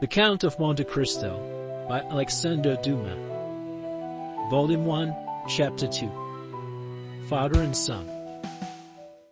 The Count of Monte Cristo by Alexandre Dumas. Volume 1, Chapter 2. Father and Son.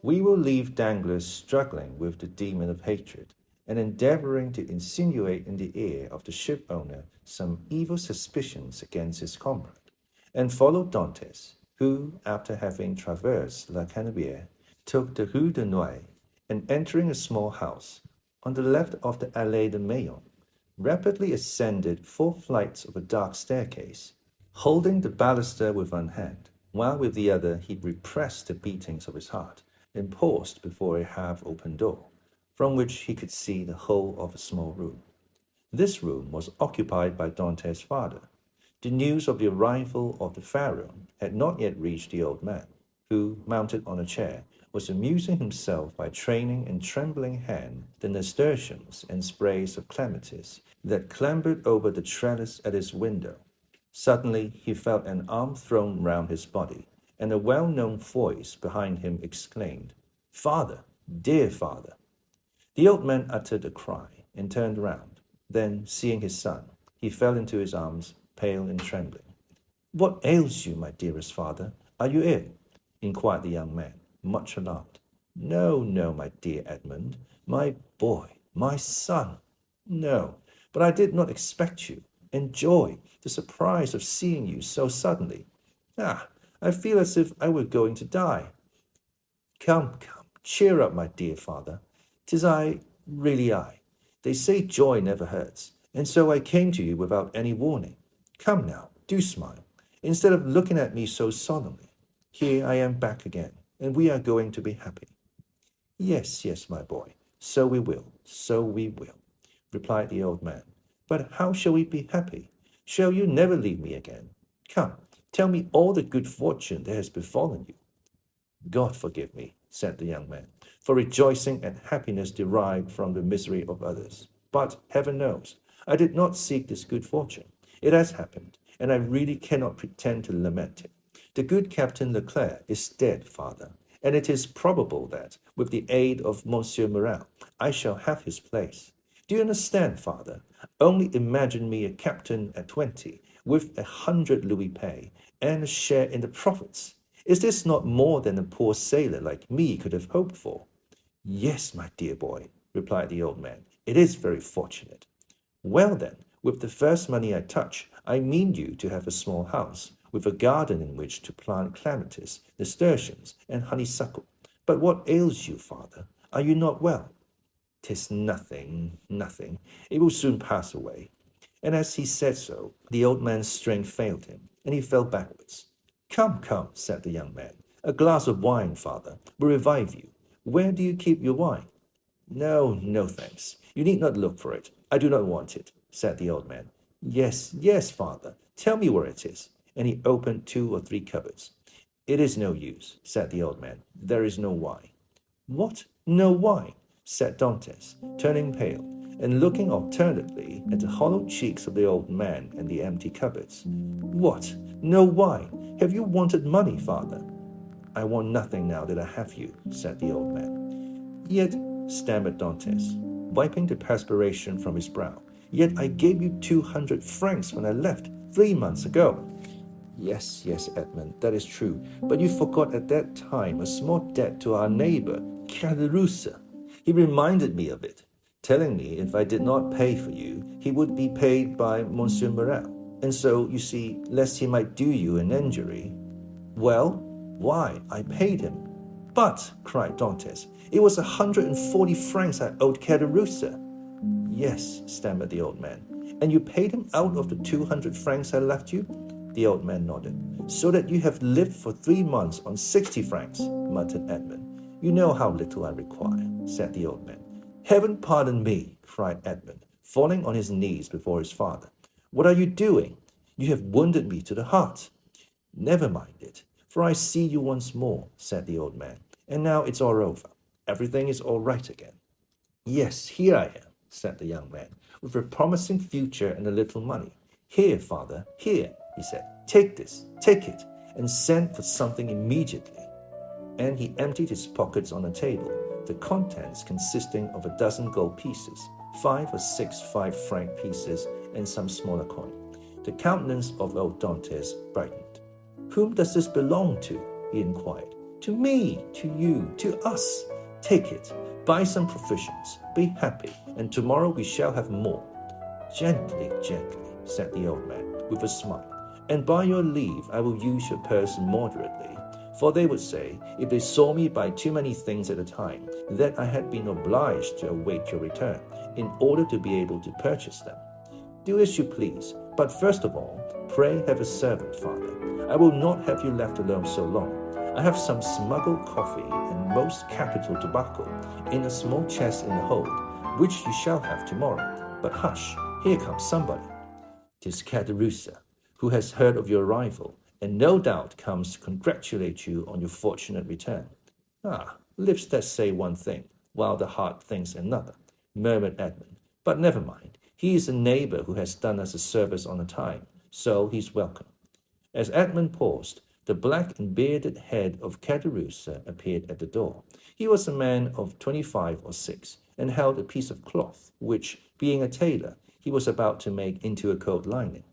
We will leave Danglars struggling with the demon of hatred and endeavoring to insinuate in the ear of the ship owner some evil suspicions against his comrade, and follow Dantes, who, after having traversed La Canebière, took the Rue de Nouailles, and entering a small house on the left of the Allée de Meilhan, rapidly ascended 4 flights of a dark staircase, holding the baluster with one hand, while with the other he repressed the beatings of his heart, and paused before a half-open door, from which he could see the whole of a small room. This room was occupied by Dantes' father. The news of the arrival of the Pharaoh had not yet reached the old man, who, mounted on a chair, was amusing himself by training in trembling hand the nasturtiums and sprays of clematis that clambered over the trellis at his window. Suddenly he felt an arm thrown round his body, and a well-known voice behind him exclaimed, "Father, dear father!" The old man uttered a cry and turned round. Then, seeing his son, he fell into his arms, pale and trembling. "What ails you, my dearest father? Are you ill?" inquired the young man, much alarmed. "No, no, my dear Edmund, my boy, my son. No, but I did not expect you. Enjoy the surprise of seeing you so suddenly. I feel as if I were going to die. Come, cheer up, my dear father. 'Tis I, really I. They say joy never hurts, and so I came to you without any warning. Come now, do smile, instead of looking at me so solemnly. Here I am back again, and we are going to be happy." Yes, my boy, so we will, replied the old man. "But how shall we be happy? Shall you never leave me again? Come, tell me all the good fortune that has befallen you." "God forgive me," said the young man, "for rejoicing at happiness derived from the misery of others. But, heaven knows, I did not seek this good fortune. It has happened, and I really cannot pretend to lament it. The good Captain Leclerc is dead, father, and it is probable that, with the aid of Monsieur Morel, I shall have his place. Do you understand, father? Only imagine me a captain at 20, with 100 louis pay, and a share in the profits. Is this not more than a poor sailor like me could have hoped for?" "Yes, my dear boy," replied the old man, "it is very fortunate." "Well then, with the first money I touch, I mean you to have a small house, with a garden in which to plant clematis, nasturtiums, and honeysuckle. But what ails you, father? Are you not well?" "'Tis nothing. It will soon pass away." And as he said so, the old man's strength failed him, and he fell backwards. Come, said the young man. "A glass of wine, father, will revive you. Where do you keep your wine?" No, thanks. You need not look for it. I do not want it," said the old man. Yes, father. Tell me where it is." And he opened 2 or 3 cupboards. "It is no use," said the old man. "There is no wine." "What? No wine?" said Dantes, turning pale, and looking alternately at the hollow cheeks of the old man and the empty cupboards. "What? No wine? Have you wanted money, father?" "I want nothing now that I have you," said the old man. "Yet," stammered Dantes, wiping the perspiration from his brow, "yet I gave you 200 francs when I left 3 months ago." Yes, Edmund, that is true, but you forgot at that time a small debt to our neighbor, Caderousse. He reminded me of it, telling me if I did not pay for you, he would be paid by Monsieur Morel. And so, you see, lest he might do you an injury. Well, why, I paid him. "But," cried Dantes, "it was 140 francs I owed Caderousse." "Yes," stammered the old man. "And you paid him out of the 200 francs I left you?" The old man nodded. "So that you have lived for 3 months on 60 francs, muttered Edmund. "You know how little I require," said the old man. "Heaven pardon me," cried Edmund, falling on his knees before his father. "What are you doing? You have wounded me to the heart." "Never mind it, for I see you once more," said the old man. "And now it's all over. Everything is all right again." "Yes, here I am," said the young man, "with a promising future and a little money. Here, father, here," he said. "Take this, take it, and send for something immediately." And he emptied his pockets on a table, the contents consisting of 12 gold pieces, 5 or 6 5-franc pieces, and some smaller coin. The countenance of old Dantes brightened. "Whom does this belong to?" he inquired. "To me, to you, to us. Take it, buy some provisions, be happy, and tomorrow we shall have more." "Gently, gently," said the old man, with a smile, "and by your leave I will use your purse moderately, for they would say, if they saw me buy too many things at a time, that I had been obliged to await your return, in order to be able to purchase them. Do as you please, but first of all, pray have a servant, father. I will not have you left alone so long. I have some smuggled coffee and most capital tobacco in a small chest in the hold, which you shall have tomorrow. But hush, here comes somebody. 'Tis Caderousse, who has heard of your arrival, and no doubt comes to congratulate you on your fortunate return." "Ah, lips that say one thing, while the heart thinks another," murmured Edmund. "But never mind. He is a neighbor who has done us a service on a time, so he's welcome." As Edmund paused, the black and bearded head of Caderousse appeared at the door. He was a man of 25 or 6, and held a piece of cloth, which, being a tailor, he was about to make into a coat lining.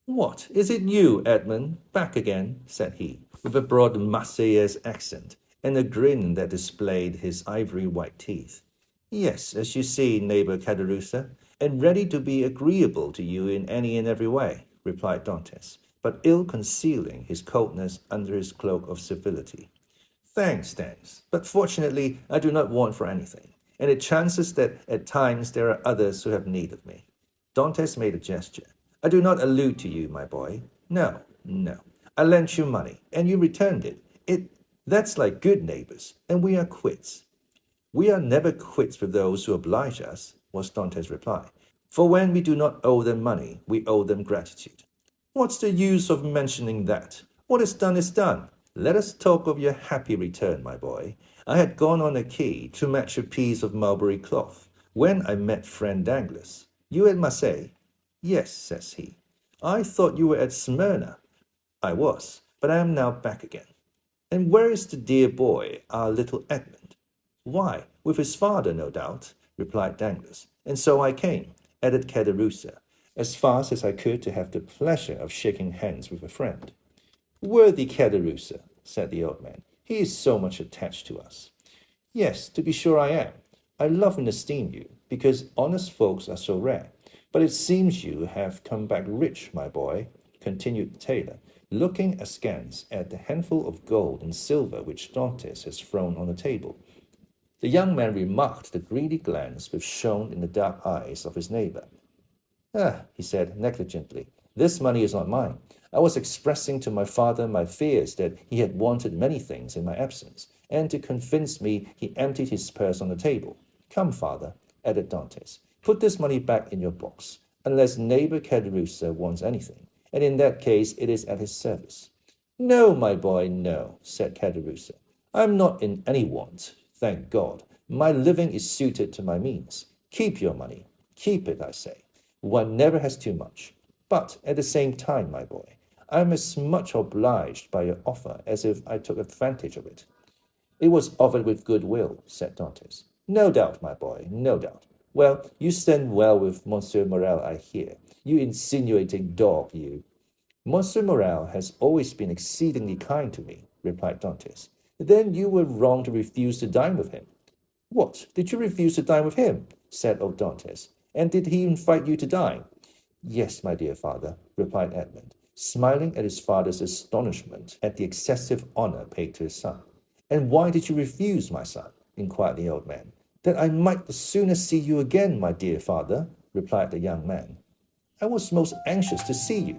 "What, is it you, Edmund? Back again?" said he, with a broad Marseillaise accent, and a grin that displayed his ivory white teeth. "Yes, as you see, neighbor Caderousse, and ready to be agreeable to you in any and every way," replied Dantes, but ill concealing his coldness under his cloak of civility. "Thanks, but fortunately I do not want for anything, and it chances that at times there are others who have need of me." Dantes made a gesture. "I do not allude to you, my boy. No. I lent you money, and you returned it. That's like good neighbors, and we are quits." "We are never quits with those who oblige us," was Dantes' reply. "For when we do not owe them money, we owe them gratitude." "What's the use of mentioning that? What is done is done. Let us talk of your happy return, my boy. I had gone on a quay to match a piece of mulberry cloth, when I met friend Danglars. "You at Marseille?" "Yes," says he. "I thought you were at Smyrna." "I was, but I am now back again." "And where is the dear boy, our little Edmund?" "Why, with his father, no doubt," replied Danglars. "And so I came," added Caderousse, as fast as I could to have the pleasure of shaking hands with a friend. "Worthy Caderousse," said the old man, "he is so much attached to us." "Yes, to be sure I am. I love and esteem you, because honest folks are so rare. But it seems you have come back rich, my boy," continued the tailor, looking askance at the handful of gold and silver which Dantes has thrown on the table. The young man remarked the greedy glance which shone in the dark eyes of his neighbor. "Ah," he said negligently, "this money is not mine. I was expressing to my father my fears that he had wanted many things in my absence, and to convince me he emptied his purse on the table. Come, father," added Dantes, "put this money back in your box, unless neighbor Caderousse wants anything, and in that case it is at his service." "No, my boy, no," said Caderousse. "I am not in any want, thank God. My living is suited to my means. Keep your money. Keep it, I say. One never has too much. But at the same time, my boy, I am as much obliged by your offer as if I took advantage of it." "It was offered with good will," said Dantes. "No doubt, my boy, no doubt. Well, you stand well with Monsieur Morel, I hear. You insinuating dog, you." "Monsieur Morel has always been exceedingly kind to me," replied Dantes. "Then you were wrong to refuse to dine with him." "What, did you refuse to dine with him?" said old Dantes. "And did he invite you to dine?" "Yes, my dear father," replied Edmund, smiling at his father's astonishment at the excessive honor paid to his son. "And why did you refuse, my son?" inquired the old man. "That I might the sooner see you again, my dear father," replied the young man. "I was most anxious to see you."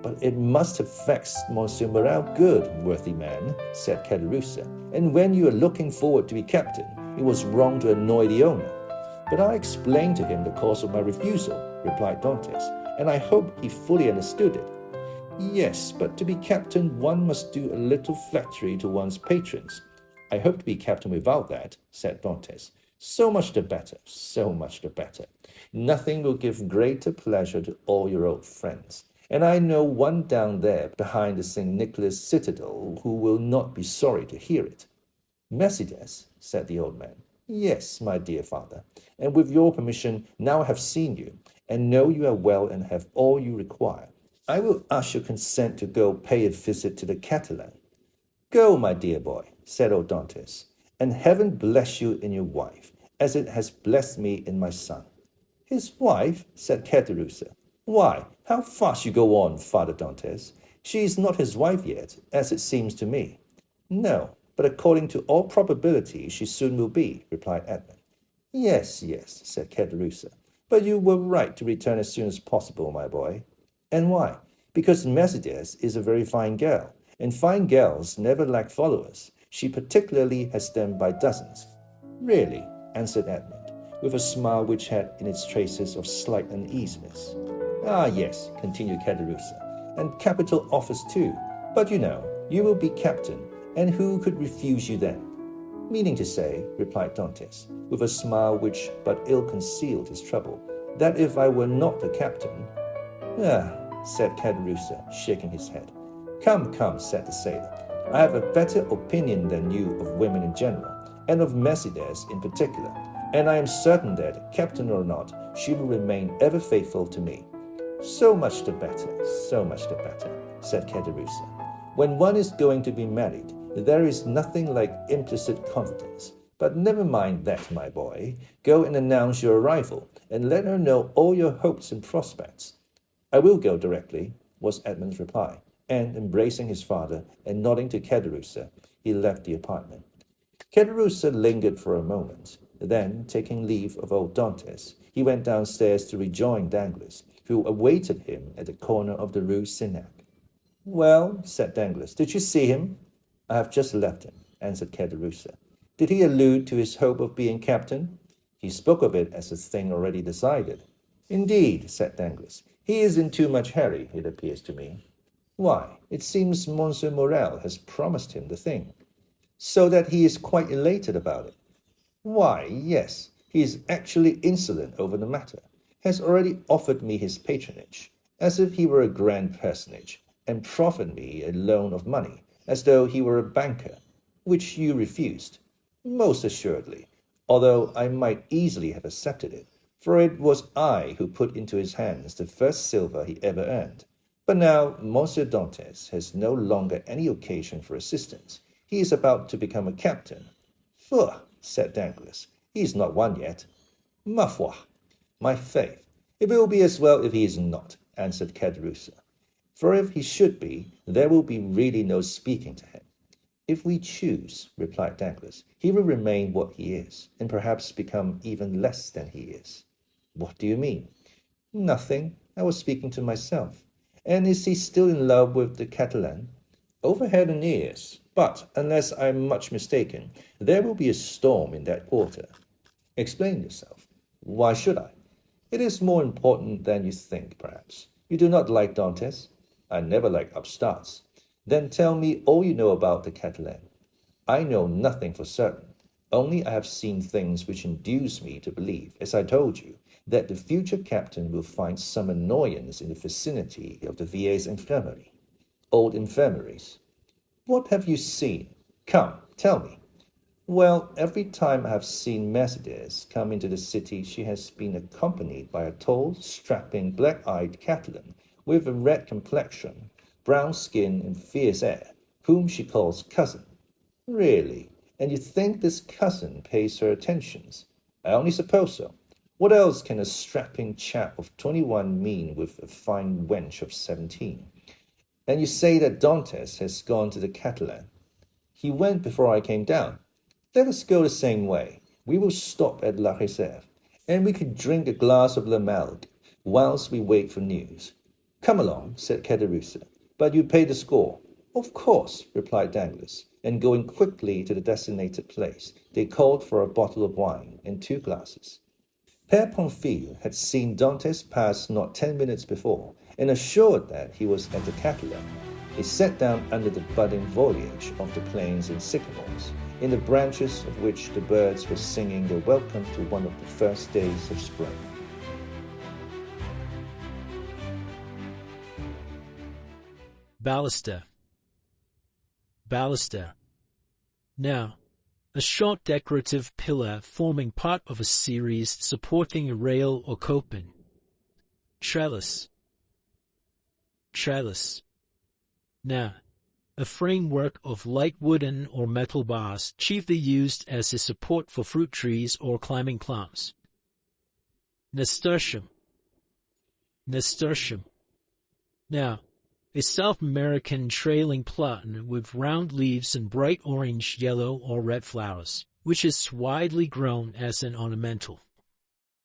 "But it must have vexed Monsieur Morel good, worthy man," said Caderousse. "And when you are looking forward to be captain, it was wrong to annoy the owner." "But I explained to him the cause of my refusal," replied Dantes, "and I hope he fully understood it." "Yes, but to be captain one must do a little flattery to one's patrons." "I hope to be captain without that," said Dantes. "So much the better, so much the better. Nothing will give greater pleasure to all your old friends. And I know one down there behind the St. Nicholas citadel who will not be sorry to hear it." "Mercédès," said the old man. Yes, my dear father, and with your permission, now I have seen you, and know you are well and have all you require. I will ask your consent to go pay a visit to the Catalan. Go, my dear boy, said old Dantes, and heaven bless you in your wife, as it has blessed me in my son. His wife, said Caderousse. Why, how fast you go on, Father Dantes. She is not his wife yet, as it seems to me. No, but according to all probability, she soon will be, replied Edmund. Yes, yes, said Caderousse, but you were right to return as soon as possible, my boy. And why? Because Mercédès is a very fine girl, and fine girls never lack followers. She particularly has them by dozens. Really, answered Edmund, with a smile which had in its traces of slight uneasiness. Ah, yes, continued Caderousse, and capital offers too. But you know, you will be captain, and who could refuse you then? Meaning to say, replied Dantes, with a smile which but ill concealed his trouble, that if I were not the captain... Ah, said Caderousse, shaking his head. Come, come, said the sailor. I have a better opinion than you of women in general, and of Mercédès in particular, and I am certain that, captain or not, she will remain ever faithful to me. So much the better, said Caderousse. When one is going to be married, there is nothing like implicit confidence. But never mind that, my boy. Go and announce your arrival, and let her know all your hopes and prospects. I will go directly, was Edmund's reply, and embracing his father and nodding to Caderousse, he left the apartment. Caderousse lingered for a moment. Then, taking leave of old Dantes, he went downstairs to rejoin Danglars, who awaited him at the corner of the Rue Senac. Well, said Danglars, did you see him? I have just left him, answered Caderousse. Did he allude to his hope of being captain? He spoke of it as a thing already decided. Indeed, said Danglars, he is in too much hurry, it appears to me. Why, it seems Monsieur Morel has promised him the thing. So that he is quite elated about it. Why, yes, he is actually insolent over the matter, has already offered me his patronage, as if he were a grand personage, and proffered me a loan of money, as though he were a banker, which you refused. Most assuredly, although I might easily have accepted it, for it was I who put into his hands the first silver he ever earned. But now Monsieur Dantes has no longer any occasion for assistance. He is about to become a captain. Phew, said Danglars, he is not one yet. Ma foi, my faith, it will be as well if he is not, answered Caderousse. For if he should be, there will be really no speaking to him. If we choose, replied Danglars, he will remain what he is, and perhaps become even less than he is. What do you mean? Nothing. I was speaking to myself. And is he still in love with the Catalan? Over head and ears. But, unless I am much mistaken, there will be a storm in that quarter. Explain yourself. Why should I? It is more important than you think, perhaps. You do not like Dantes? I never like upstarts. Then tell me all you know about the Catalan. I know nothing for certain. Only I have seen things which induce me to believe, as I told you, that the future captain will find some annoyance in the vicinity of the Vieilles Infirmary, old infirmaries. What have you seen? Come, tell me. Well, every time I have seen Mercédès come into the city, she has been accompanied by a tall, strapping, black-eyed Catalan with a red complexion, brown skin, and fierce air, whom she calls cousin. Really? And you think this cousin pays her attentions? I only suppose so. What else can a strapping chap of 21 mean with a fine wench of 17? And you say that Dantes has gone to the Catalan. He went before I came down. Let us go the same way. We will stop at La Réserve, and we can drink a glass of La Malgue whilst we wait for news. Come along, said Caderousse, but you pay the score. Of course, replied Danglars, and going quickly to the designated place, they called for a bottle of wine and 2 glasses. Père Pamphile had seen Dantes pass not 10 minutes before, and assured that he was at the Catalan. They sat down under the budding foliage of the planes and sycamores, in the branches of which the birds were singing their welcome to one of the first days of spring. Baluster. Now, a short decorative pillar forming part of a series supporting a rail or coping. Trellis. Trellis. Now, a framework of light wooden or metal bars chiefly used as a support for fruit trees or climbing plants. Nasturtium. Nasturtium. Now, a South American trailing plant with round leaves and bright orange, yellow, or red flowers, which is widely grown as an ornamental.